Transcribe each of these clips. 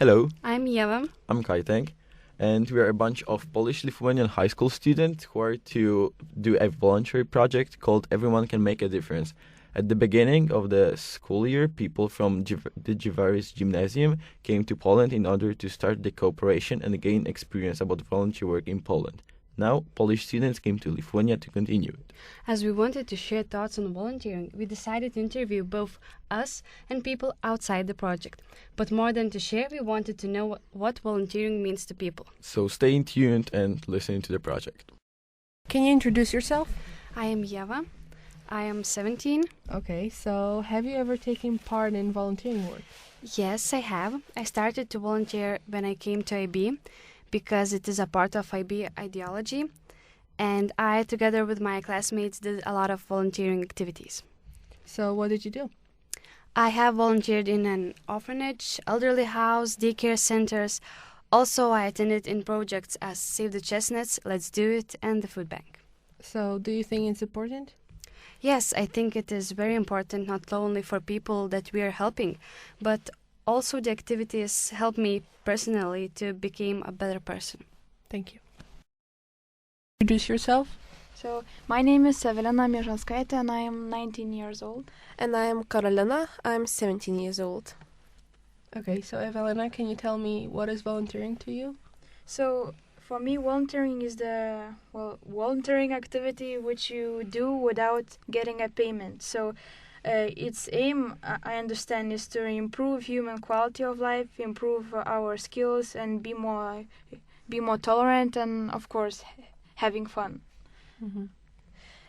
Hello, I'm Yeva. I'm Kaitank, and we are a bunch of Polish-Lithuanian high school students who are to do a voluntary project called Everyone Can Make a Difference. At the beginning of the school year, people from the Jivaris Gymnasium came to Poland in order to start the cooperation and gain experience about voluntary work in Poland. Now, Polish students came to Lithuania to continue it. As we wanted to share thoughts on volunteering, we decided to interview both us and people outside the project. But more than to share, we wanted to know what volunteering means to people. So stay tuned and listen to the project. Can you introduce yourself? I am Yeva. I am 17. Okay, so have you ever taken part in volunteering work? Yes, I have. I started to volunteer when I came to IB because it is a part of IB ideology. And I, together with my classmates, did a lot of volunteering activities. So what did you do? I have volunteered in an orphanage, elderly house, daycare centers. Also, I attended in projects as Save the Chestnuts, Let's Do It, and the Food Bank. So do you think it's important? Yes, I think it is very important, not only for people that we are helping, but also the activities help me personally to become a better person. Thank you. Introduce yourself. So, my name is Evelina Mierzanskaite and I am 19 years old. And I am Karolina. I'm 17 years old. Okay, so Evelina, can you tell me what is volunteering to you? So, for me, volunteering is the volunteering activity which you do without getting a payment. So, its aim, I understand, is to improve human quality of life, improve our skills, and be more tolerant, and of course, having fun. Mm-hmm.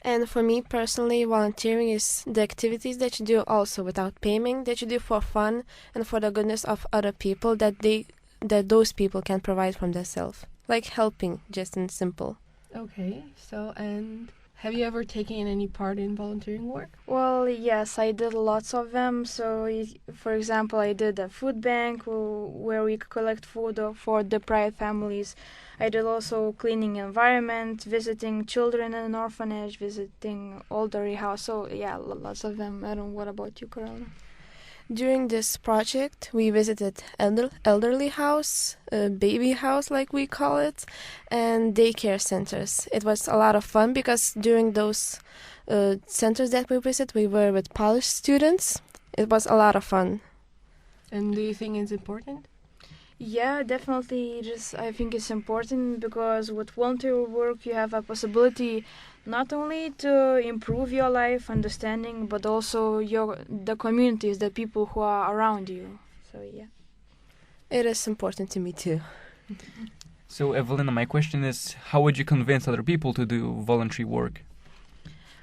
And for me personally, volunteering is the activities that you do also without payment, that you do for fun and for the goodness of other people that those people can provide from themselves, like helping, just and simple. Okay, so and have you ever taken any part in volunteering work? Well, yes, I did lots of them. So, for example, I did a food bank where we collect food for deprived families. I did also cleaning environment, visiting children in an orphanage, visiting elderly house. So, yeah, lots of them. I don't know, what about you, Corona? During this project, we visited elderly house, baby house like we call it, and daycare centers. It was a lot of fun because during those centers that we visited, we were with Polish students. It was a lot of fun. And do you think it's important? Yeah, definitely. I think it's important because with volunteer work, you have a possibility not only to improve your life understanding, but also the communities, the people who are around you. So yeah, it is important to me too. So Evelina, my question is, how would you convince other people to do voluntary work?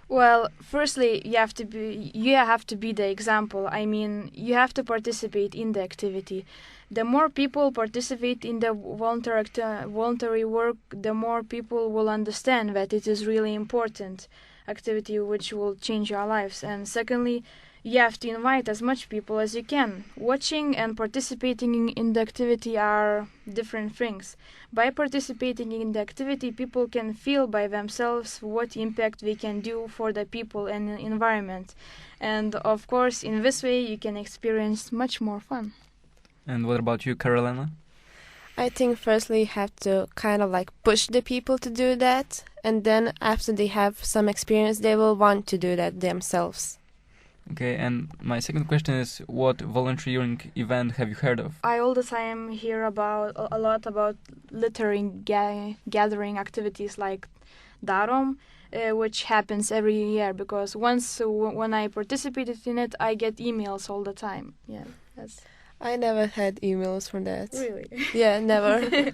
Well, firstly, you have to be the example. I mean, you have to participate in the activity. The more people participate in the voluntary work, the more people will understand that it is really important activity which will change your lives. And secondly, you have to invite as much people as you can. Watching and participating in the activity are different things. By participating in the activity, people can feel by themselves what impact we can do for the people and the environment. And of course, in this way, you can experience much more fun. And what about you, Carolina? I think firstly you have to kind of like push the people to do that, and then after they have some experience, they will want to do that themselves. Okay, and my second question is, what volunteering event have you heard of? I all the time hear a lot about littering gathering activities like Darom, which happens every year, because once when I participated in it, I get emails all the time. Yeah, that's... I never had emails from that. Really? Yeah, never.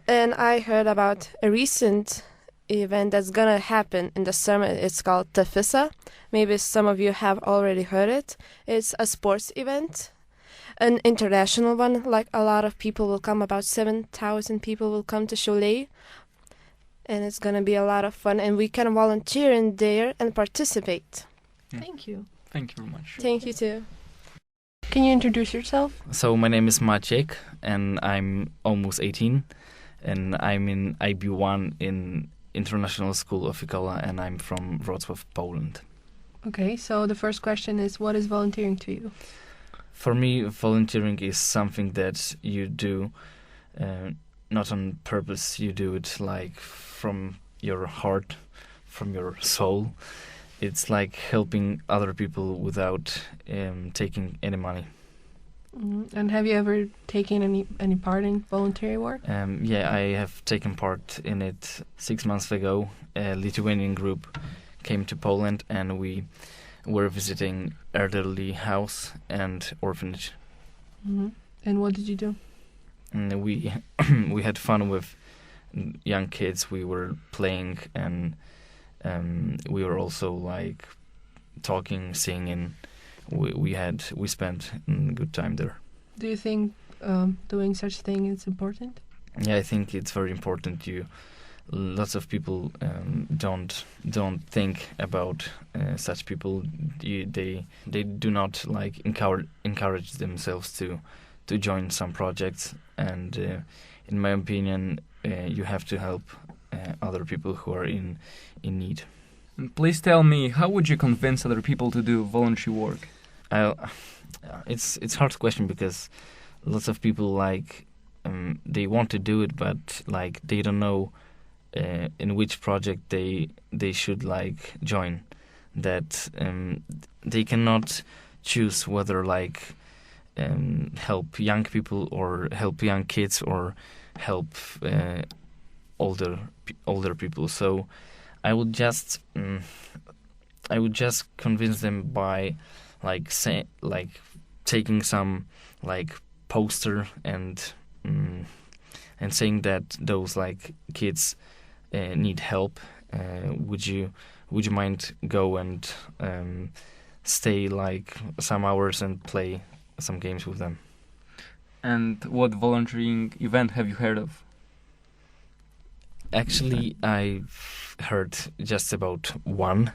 And I heard about a recent event that's gonna happen in the summer. It's called Tafisa. Maybe some of you have already heard it. It's a sports event, an international one. Like a lot of people will come, about 7,000 people will come to Cholet. And it's gonna be a lot of fun, and we can volunteer in there and participate. Thank you. Thank you very much. Thank you too. Can you introduce yourself? So my name is Maciek and I'm almost 18 and I'm in IB1 in International School of Ikola and I'm from Wrocław, Poland. Okay, so the first question is, what is volunteering to you? For me, volunteering is something that you do not on purpose. You do it like from your heart, from your soul. It's like helping other people without taking any money. And have you ever taken any part in voluntary work? Yeah, I have taken part in it 6 months ago. A Lithuanian group came to Poland and we were visiting elderly house and orphanage. And what did you do? And we we had fun with young kids. We were playing and we were also like talking, singing. We spent a good time there. Do you think doing such thing is important? Yeah, I think it's very important. Lots of people don't think about such people. They do not like encourage themselves to join some projects. And in my opinion, you have to help other people who are in need. Please tell me, how would you convince other people to do voluntary work? It's a hard question because lots of people like they want to do it, but like they don't know in which project they should like join. That they cannot choose whether like help young people or help young kids or help older people. So I would just convince them by taking some like poster and saying that those like kids need help. Would you mind go and stay like some hours and play some games with them? And what volunteering event have you heard of? Actually, I've heard just about one,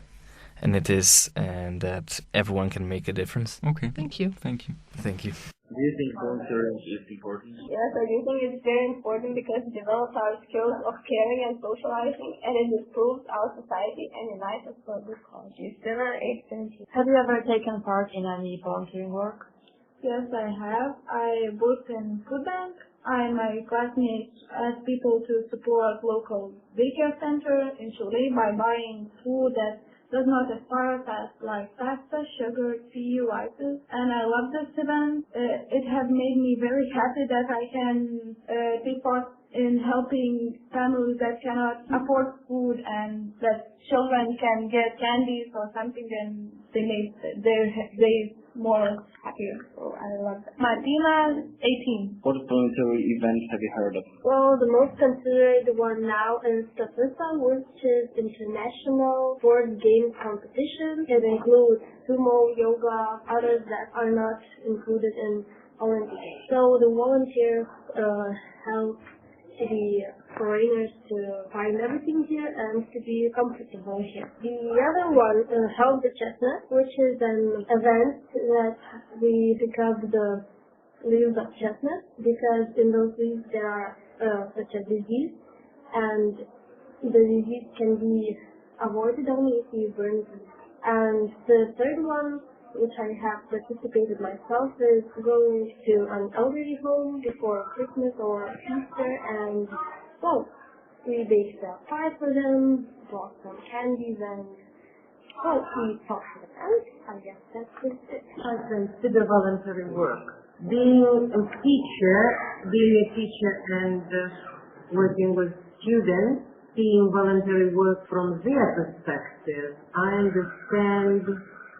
and it is that everyone can make a difference. Okay. Thank you. Thank you. Thank you. Do you think volunteering is important? Yes, I do think it's very important because it develops our skills of caring and socializing, and it improves our society and unites us for a good cause. Justina, Ecmd. Have you ever taken part in any volunteering work? Yes, I have. I worked in food bank. I and my classmates asked people to support local daycare center in Chile by buying food that does not expire fast, like pasta, sugar, tea, rices. And I love this event. It has made me very happy that I can take part in helping families that cannot afford food and that children can get candies or something and they make their days more happier. So I love that. Martina, 18. What voluntary event have you heard of? Well, the most considered one now is Tafisa, which is international board game competition. It includes sumo, yoga, others that are not included in Olympic Games. So the volunteers help the foreigners to find everything here and to be comfortable here. The other one is Help the Chestnut, which is an event that we pick up the leaves of chestnut because in those leaves there are such a disease, and the disease can be avoided only if you burn them. And the third one, which I have participated myself, is going to an elderly home before Christmas or Easter, and well, we baked a pie for them, bought some candies, and well, we talked to them. And I guess that's it. I consider voluntary work. Being a teacher and working with students, seeing voluntary work from their perspective, I understand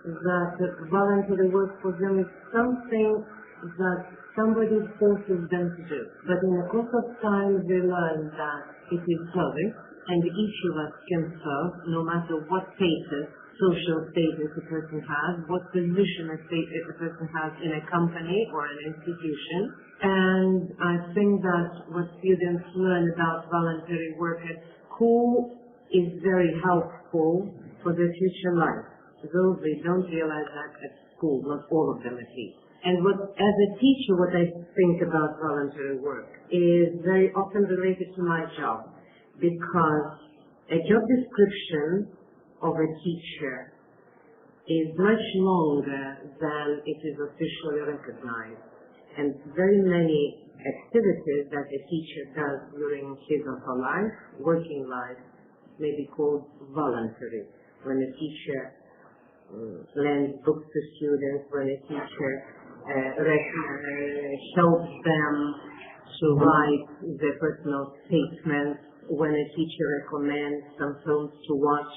that voluntary work for them is something that somebody forces them to do. But in the course of time, they learn that it is service, and each of us can serve, no matter what social status a person has, what position a person has in a company or an institution. And I think that what students learn about voluntary work at school is very helpful for their future life. Though they don't realize that at school, not all of them at least. And as a teacher, what I think about voluntary work is very often related to my job, because a job description of a teacher is much longer than it is officially recognized. And very many activities that a teacher does during his or her life, working life, may be called voluntary. When a teacher lends books to students, when a teacher helps them to write their personal statements, when a teacher recommends some films to watch,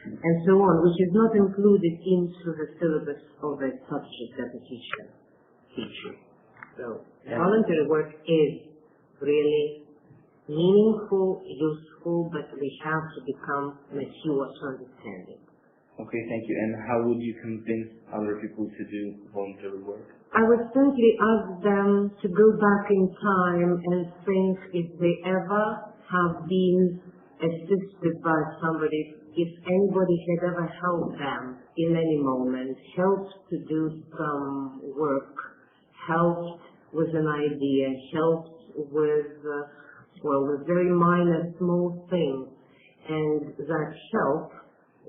and so on, which is not included into the syllabus of a subject that a teacher teaches. So voluntary work is really meaningful, useful, but we have to become mature to understand it. Okay, thank you. And how would you convince other people to do voluntary work? I would simply ask them to go back in time and think if they ever have been assisted by somebody, if anybody had ever helped them in any moment, helped to do some work, helped with an idea, helped with, with very minor, small things, and that help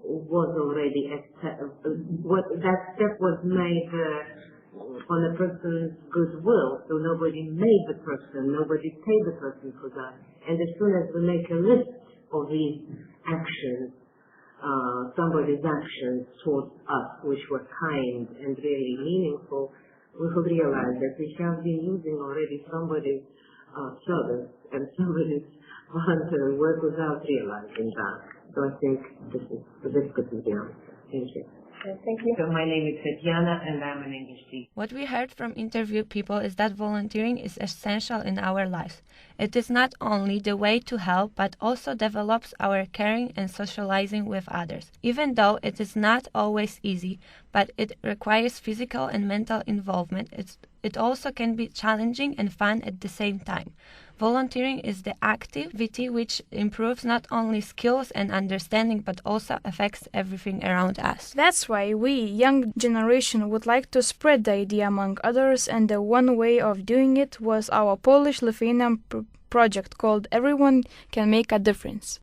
was already, that step was made on a person's goodwill, so nobody made the person, nobody paid the person for that. And as soon as we make a list of these actions, somebody's actions towards us, which were kind and really meaningful, we will realize that we have been using already somebody's service and somebody's voluntary work without realizing that. So I think this could be the answer. Thank you. Thank you. So my name is Tatiana and I'm an English teacher. What we heard from interviewed people is that volunteering is essential in our lives. It is not only the way to help, but also develops our caring and socializing with others. Even though it is not always easy, but it requires physical and mental involvement, it also can be challenging and fun at the same time. Volunteering is the activity which improves not only skills and understanding, but also affects everything around us. That's why we, young generation, would like to spread the idea among others, and the one way of doing it was our Polish-Lithuanian project called Everyone Can Make a Difference.